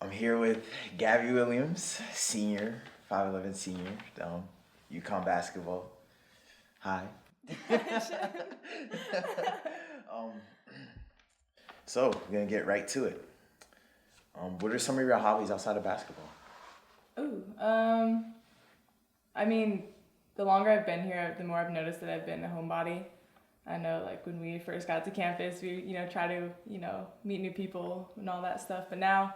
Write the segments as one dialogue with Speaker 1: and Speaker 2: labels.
Speaker 1: I'm here with Gabby Williams, senior, 5'11" senior, UConn basketball. Hi. um, so we're gonna get right to it. What are some of your hobbies outside of basketball?
Speaker 2: Ooh, I mean, the longer I've been here, the more I've noticed that I've been a homebody. I know, like, when we first got to campus, we, try to, meet new people and all that stuff. But now,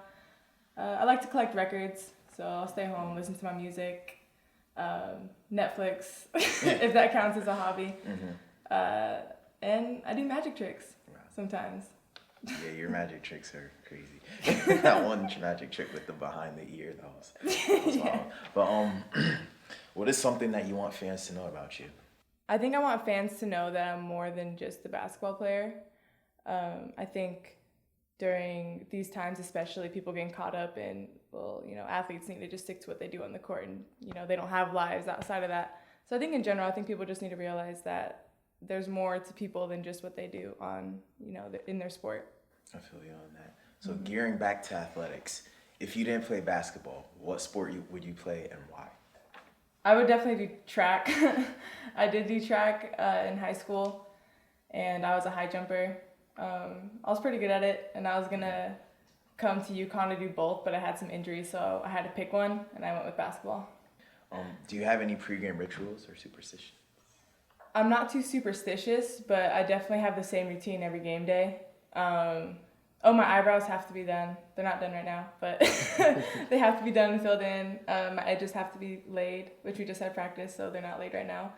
Speaker 2: I like to collect records, so I'll stay home, listen to my music, Netflix, if that counts as a hobby. And I do magic tricks sometimes.
Speaker 1: Yeah, your magic tricks are crazy. That one magic trick with the behind the ear, that was wild. But what is something that you want fans to know about you?
Speaker 2: I think I want fans to know that I'm more than just a basketball player. I think during these times, especially, people getting caught up in, athletes need to just stick to what they do on the court, and they don't have lives outside of that. So I think in general, I think people just need to realize that there's more to people than just what they do on, in their sport.
Speaker 1: I feel you on that. So gearing back to athletics, if you didn't play basketball, what sport would you play and why?
Speaker 2: I would definitely do track. I did do track in high school, and I was a high jumper. I was pretty good at it, and I was gonna come to UConn to do both, but I had some injuries, so I had to pick one, and I went with basketball.
Speaker 1: Do you have any pregame rituals or superstitions?
Speaker 2: I'm not too superstitious, but I definitely have the same routine every game day. My eyebrows have to be done. They're not done right now, but they have to be done and filled in. My edges have to be laid, which we just had practice, so they're not laid right now.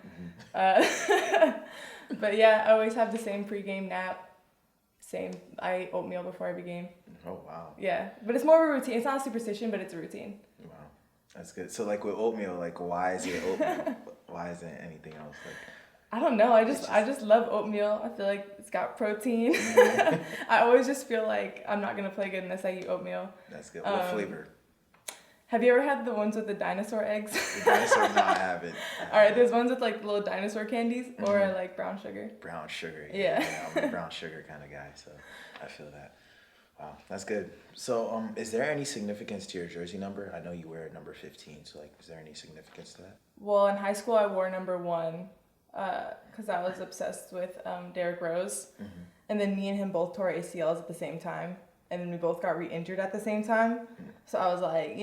Speaker 2: But yeah, I always have the same pregame nap. I eat oatmeal before every game.
Speaker 1: Oh, wow.
Speaker 2: Yeah, but it's more of a routine. It's not a superstition, but it's a routine.
Speaker 1: Wow, that's good. So, like, with oatmeal, like, why is it oatmeal? Why isn't it anything else? Like,
Speaker 2: I don't know. I just love oatmeal. I feel like it's got protein. I always just feel like I'm not gonna play good unless I eat oatmeal.
Speaker 1: That's good. What flavor?
Speaker 2: Have you ever had the ones with the dinosaur eggs?
Speaker 1: The dinosaur? No, I haven't.
Speaker 2: All right, there's ones with like little dinosaur candies, or I like brown sugar.
Speaker 1: Brown sugar.
Speaker 2: Yeah.
Speaker 1: I'm a brown sugar kind of guy, so I feel that. Wow, that's good. So, is there any significance to your jersey number? I know you wear number 15, so like, is there any significance to that?
Speaker 2: Well, in high school, I wore number 1. Because I was obsessed with Derrick Rose. And then me and him both tore ACLs at the same time. And then we both got re-injured at the same time. So I was like,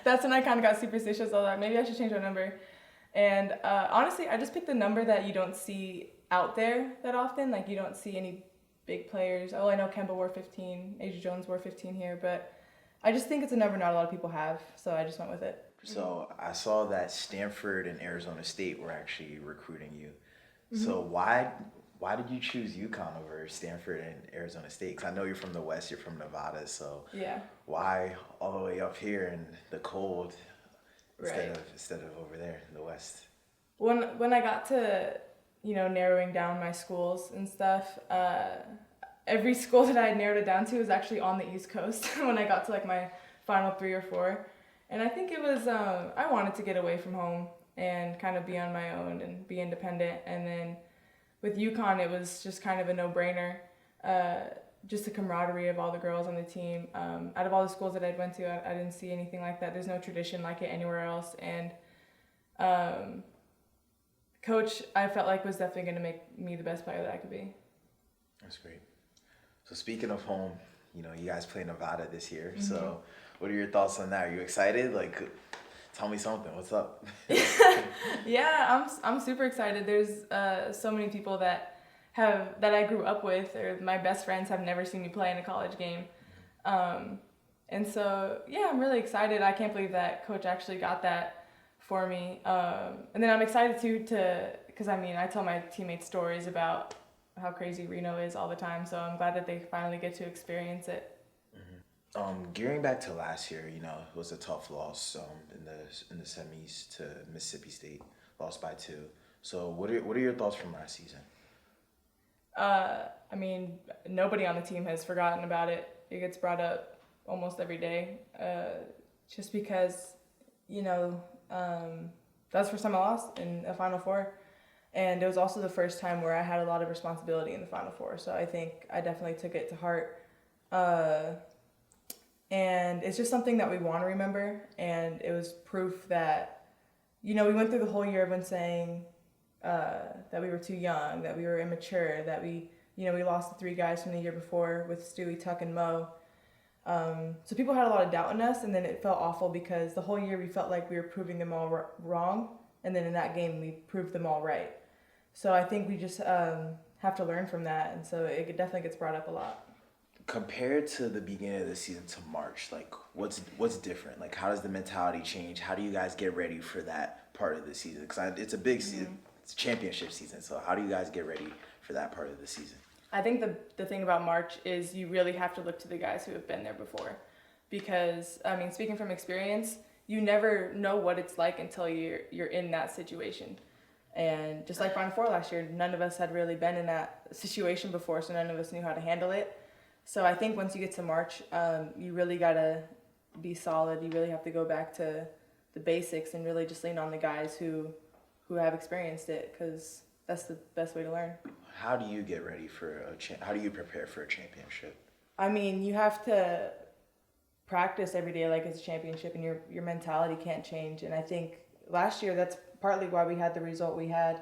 Speaker 2: that's when I kind of got superstitious. I was like, maybe I should change my number. And honestly, I just picked the number that you don't see out there that often. Like, you don't see any big players. Oh, I know Kemba wore 15. Asia Jones wore 15 here. But I just think it's a number not a lot of people have. So I just went with it.
Speaker 1: So I saw that Stanford and Arizona State were actually recruiting you. So why did you choose UConn over Stanford and Arizona State? Because I know you're from the West, you're from Nevada, so
Speaker 2: yeah.
Speaker 1: Why all the way up here in the cold
Speaker 2: Right.
Speaker 1: instead of over there in the West?
Speaker 2: When I got to narrowing down my schools and stuff, every school that I had narrowed it down to was actually on the East Coast when I got to like my final 3 or 4. And I think it was, I wanted to get away from home and kind of be on my own and be independent. And then with UConn, it was just kind of a no-brainer. Just the camaraderie of all the girls on the team. Out of all the schools that I went to, I didn't see anything like that. There's no tradition like it anywhere else. And Coach, I felt like, was definitely going to make me the best player that I could be.
Speaker 1: That's great. So speaking of home, you guys play Nevada this year. So what are your thoughts on that? Are you excited? Like, tell me something. What's up?
Speaker 2: Yeah, I'm super excited. There's so many people that I grew up with, or my best friends have never seen me play in a college game. And so, yeah, I'm really excited. I can't believe that Coach actually got that for me. And then I'm excited too because I tell my teammates stories about how crazy Reno is all the time. So I'm glad that they finally get to experience it.
Speaker 1: Gearing back to last year, it was a tough loss in the semis to Mississippi State, lost by 2. So what are your thoughts from last season?
Speaker 2: Nobody on the team has forgotten about it. It gets brought up almost every day, just because, that's the first time I lost in a Final Four. And it was also the first time where I had a lot of responsibility in the Final Four. So I think I definitely took it to heart. And it's just something that we want to remember. And it was proof that, we went through the whole year everyone saying that we were too young, that we were immature, that we lost the 3 guys from the year before with Stewie, Tuck, and Mo. So people had a lot of doubt in us, and then it felt awful because the whole year we felt like we were proving them all wrong, and then in that game we proved them all right. So I think we just have to learn from that, and so it definitely gets brought up a lot.
Speaker 1: Compared to the beginning of the season to March, like what's different? Like how does the mentality change? How do you guys get ready for that part of the season? Because it's a big season, it's a championship season. So how do you guys get ready for that part of the season?
Speaker 2: I think the thing about March is you really have to look to the guys who have been there before, because speaking from experience, you never know what it's like until you're in that situation. And just like Final Four last year, none of us had really been in that situation before, so none of us knew how to handle it. So I think once you get to March, you really gotta be solid. You really have to go back to the basics and really just lean on the guys who have experienced it, because that's the best way to learn.
Speaker 1: How do you get ready for how do you prepare for a championship?
Speaker 2: You have to practice every day like it's a championship, and your mentality can't change. And I think last year that's partly why we had the result we had,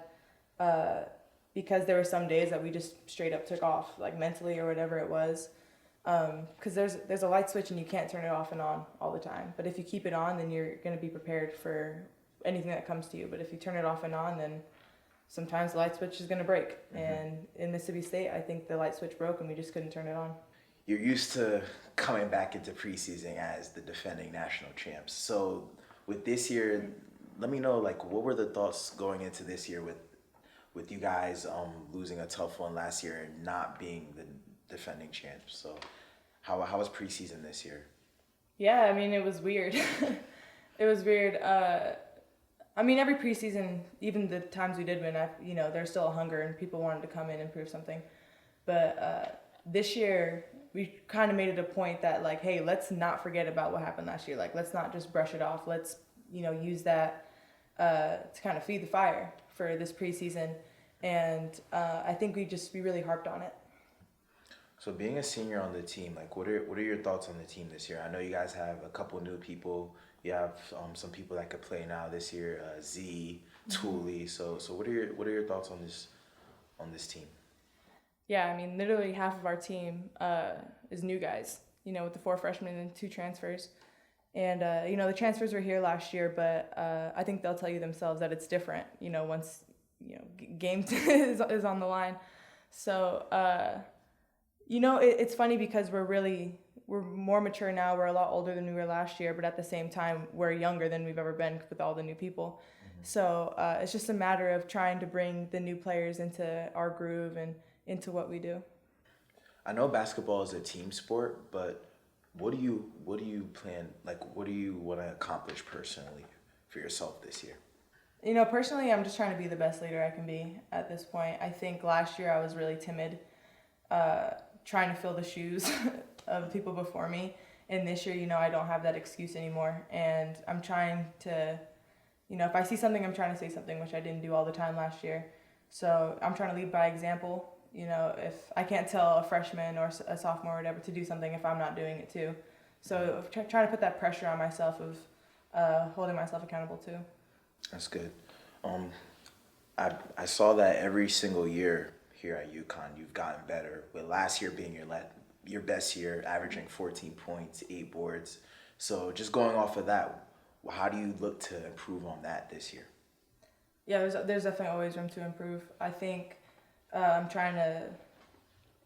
Speaker 2: because there were some days that we just straight up took off, like mentally or whatever it was. Because there's a light switch and you can't turn it off and on all the time. But if you keep it on, then you're going to be prepared for anything that comes to you. But if you turn it off and on, then sometimes the light switch is going to break. Mm-hmm. And in Mississippi State, I think the light switch broke and we just couldn't turn it on.
Speaker 1: You're used to coming back into preseason as the defending national champs. So with this year, let me know, like, what were the thoughts going into this year with you guys losing a tough one last year and not being the defending champs? So how was preseason this year?
Speaker 2: Yeah, it was weird. It was weird. Every preseason, even the times we did win, there's still a hunger and people wanted to come in and prove something. But this year, we kind of made it a point that, like, hey, let's not forget about what happened last year. Like, let's not just brush it off. Let's, use that to kind of feed the fire for this preseason. And I think we really harped on it.
Speaker 1: So being a senior on the team, like, what are your thoughts on the team this year? I know you guys have a couple new people. You have some people that could play now this year, Z, Tooley. So what are your thoughts on this team?
Speaker 2: Yeah, literally half of our team is new guys, with the 4 freshmen and 2 transfers. And, the transfers were here last year, but I think they'll tell you themselves that it's different, once, game is on the line. So, it's funny because we're more mature now. We're a lot older than we were last year, but at the same time, we're younger than we've ever been with all the new people. Mm-hmm. So it's just a matter of trying to bring the new players into our groove and into what we do.
Speaker 1: I know basketball is a team sport, but what do you plan, like, what do you want to accomplish personally for yourself this year?
Speaker 2: Personally, I'm just trying to be the best leader I can be at this point. I think last year I was really timid, trying to fill the shoes of people before me. And this year, I don't have that excuse anymore. And I'm trying to, if I see something, I'm trying to say something, which I didn't do all the time last year. So I'm trying to lead by example. If I can't tell a freshman or a sophomore or whatever to do something if I'm not doing it too. So trying to put that pressure on myself of holding myself accountable too.
Speaker 1: That's good. I saw that every single year here at UConn, you've gotten better, with last year being your best year, averaging 14 points, 8 boards. So just going off of that, how do you look to improve on that this year?
Speaker 2: Yeah, there's definitely always room to improve. I think I'm trying to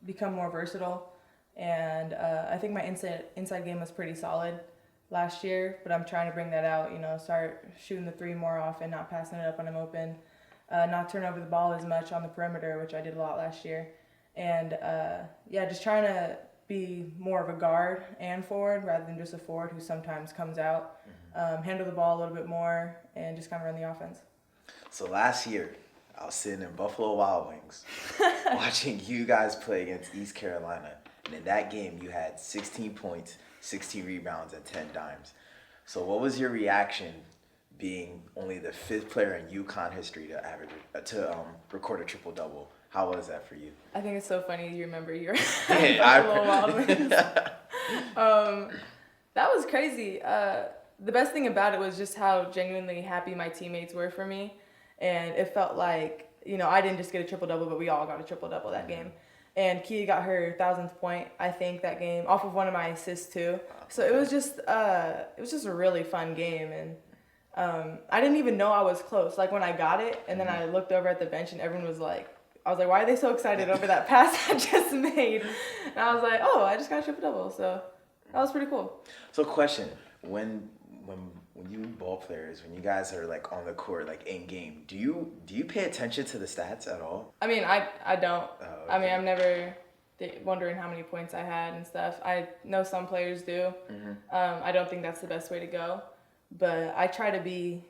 Speaker 2: become more versatile, and I think my inside game was pretty solid last year, but I'm trying to bring that out, start shooting the 3 more often, not passing it up when I'm open, not turn over the ball as much on the perimeter, which I did a lot last year. And just trying to be more of a guard and forward rather than just a forward who sometimes comes out, handle the ball a little bit more, and just kind of run the offense.
Speaker 1: So last year, I was sitting in Buffalo Wild Wings watching you guys play against East Carolina. And in that game, you had 16 points, 16 rebounds, and 10 dimes. So what was your reaction being only the 5th player in UConn history to record a triple-double? How was that for you?
Speaker 2: I think it's so funny you remember your Buffalo Wild Wings. That was crazy. The best thing about it was just how genuinely happy my teammates were for me. And it felt like, I didn't just get a triple-double, but we all got a triple-double that game. And Kia got her 1,000th point, I think, that game, off of one of my assists, too. So it was just a really fun game. And I didn't even know I was close. Like, when I got it, and then I looked over at the bench, and everyone was like, I was like, why are they so excited over that pass I just made? And I was like, oh, I just got a triple-double. So that was pretty cool.
Speaker 1: So question, when you ball players, when you guys are like on the court, like in game, do you pay attention to the stats at all?
Speaker 2: I mean, I don't.
Speaker 1: Oh, okay.
Speaker 2: I mean, I'm never wondering how many points I had and stuff. I know some players do. I don't think that's the best way to go. But I try to be,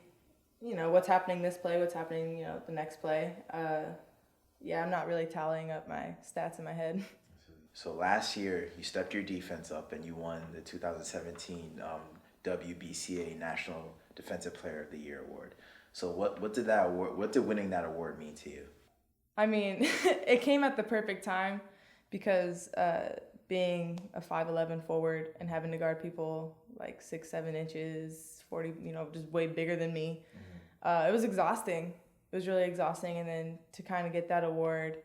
Speaker 2: what's happening this play, what's happening, the next play. I'm not really tallying up my stats in my head.
Speaker 1: So last year, you stepped your defense up and you won the 2017 WBCA National Defensive Player of the Year award. So what did winning that award mean to you?
Speaker 2: I mean, it came at the perfect time because being a 5'11" forward and having to guard people like 6-7 inches, 40, just way bigger than me, it was exhausting. It was really exhausting, and then to kind of get that award,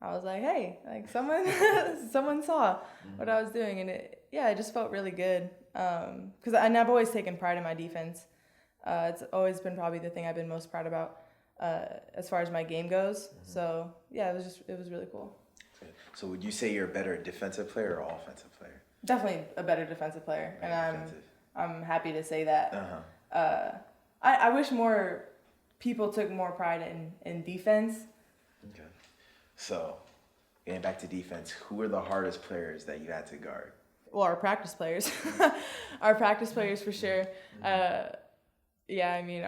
Speaker 2: I was like, hey, like someone saw what I was doing, and it just felt really good. Because I've always taken pride in my defense. It's always been probably the thing I've been most proud about as far as my game goes. So it was really cool.
Speaker 1: Okay. So would you say you're a better defensive player or offensive player?
Speaker 2: Definitely a better defensive player,
Speaker 1: Right,
Speaker 2: and I'm happy to say that. I wish more people took more pride in defense.
Speaker 1: Okay. So, getting back to defense, who were the hardest players that you had to guard?
Speaker 2: Well, our practice players. Our practice players for sure. I mean,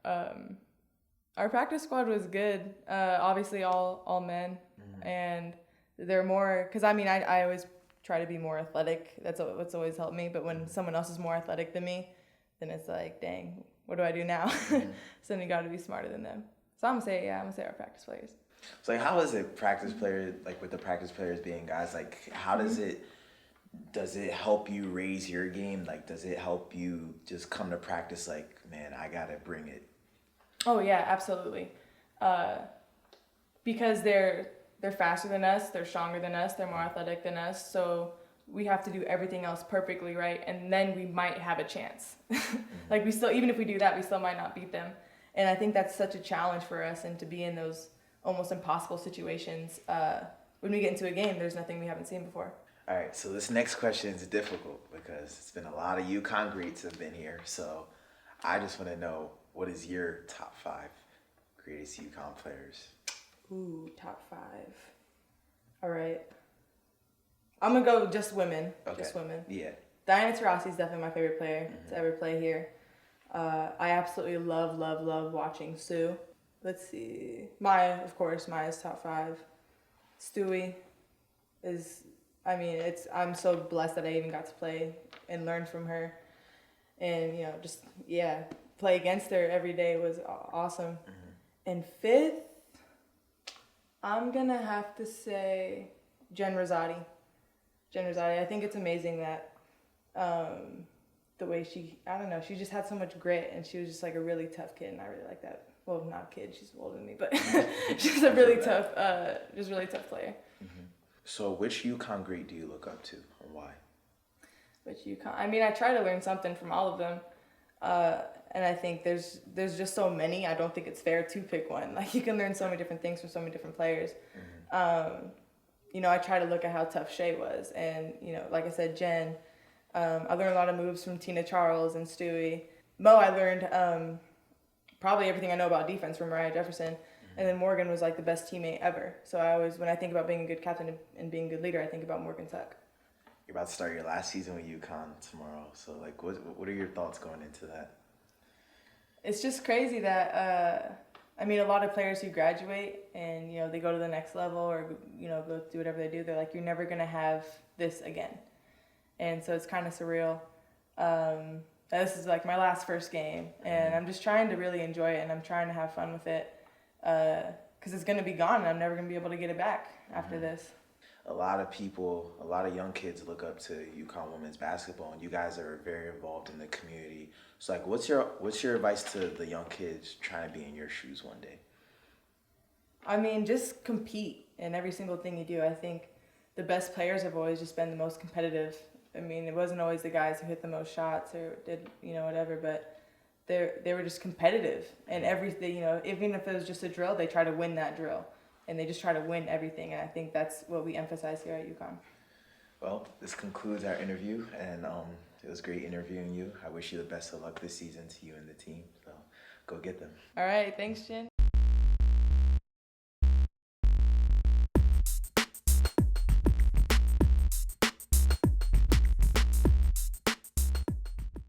Speaker 2: our practice squad was good. Obviously, all men. And they're more, because I mean, I always try to be more athletic. That's what's always helped me. But when someone else is more athletic than me, then it's like, dang, what do I do now? So then you got to be smarter than them. So I'm gonna say our practice players.
Speaker 1: So, like, how is it practice player, like with the practice players being guys, like, how does it help you raise your game? Like, does it help you just come to practice like, man, I gotta bring it?
Speaker 2: Oh yeah, absolutely. Because they're faster than us, they're stronger than us, they're more athletic than us. So we have to do everything else perfectly right, and then we might have a chance. Like even if we do that, we still might not beat them. And I think that's such a challenge for us, and to be in those almost impossible situations. When we get into a game, there's nothing we haven't seen before.
Speaker 1: All right, so this next question is difficult because it's been a lot of UConn greats have been here. So I just want to know, what is your top 5 greatest UConn players?
Speaker 2: Ooh, top 5. All right. I'm going to go just women.
Speaker 1: Okay.
Speaker 2: Just women.
Speaker 1: Yeah.
Speaker 2: Diana Taurasi is definitely my favorite player to ever play here. I absolutely love watching Sue. Let's see. Maya, of course. Maya's top 5. Stewie is, I mean, I'm so blessed that I even got to play and learn from her. And, play against her every day was awesome. And 5th, I'm going to have to say Jen Rosati. I think it's amazing that the way she just had so much grit, and she was just like a really tough kid, and I really like that. Well, not a kid, she's older than me, but she's a really tough, really tough player.
Speaker 1: So which UConn great do you look up to, and why?
Speaker 2: Which UConn? I mean, I try to learn something from all of them, and I think there's just so many. I don't think it's fair to pick one. Like, you can learn so many different things from so many different players. I try to look at how tough Shay was, and like I said, Jen. I learned a lot of moves from Tina Charles and Stewie. Mo, I learned probably everything I know about defense from Mariah Jefferson. And then Morgan was like the best teammate ever. So when I think about being a good captain and being a good leader, I think about Morgan Tuck.
Speaker 1: You're about to start your last season with UConn tomorrow. So, like, what are your thoughts going into that?
Speaker 2: It's just crazy that, a lot of players who graduate and, they go to the next level or, go do whatever they do. They're like, you're never going to have this again. And so it's kind of surreal. This is like my last first game, and I'm just trying to really enjoy it, and I'm trying to have fun with it, because it's going to be gone, and I'm never going to be able to get it back after this.
Speaker 1: a lot of people, a lot of young kids look up to UConn women's basketball, and you guys are very involved in the community. So, like, what's your advice to the young kids trying to be in your shoes one day?
Speaker 2: I mean, just compete in every single thing you do. I think the best players have always just been the most competitive. I mean, it wasn't always the guys who hit the most shots or did, whatever, but they were just competitive. And everything, even if it was just a drill, they try to win that drill. And they just try to win everything. And I think that's what we emphasize here at UConn.
Speaker 1: Well, this concludes our interview, and it was great interviewing you. I wish you the best of luck this season to you and the team. So go get them.
Speaker 2: All right. Thanks, Jen.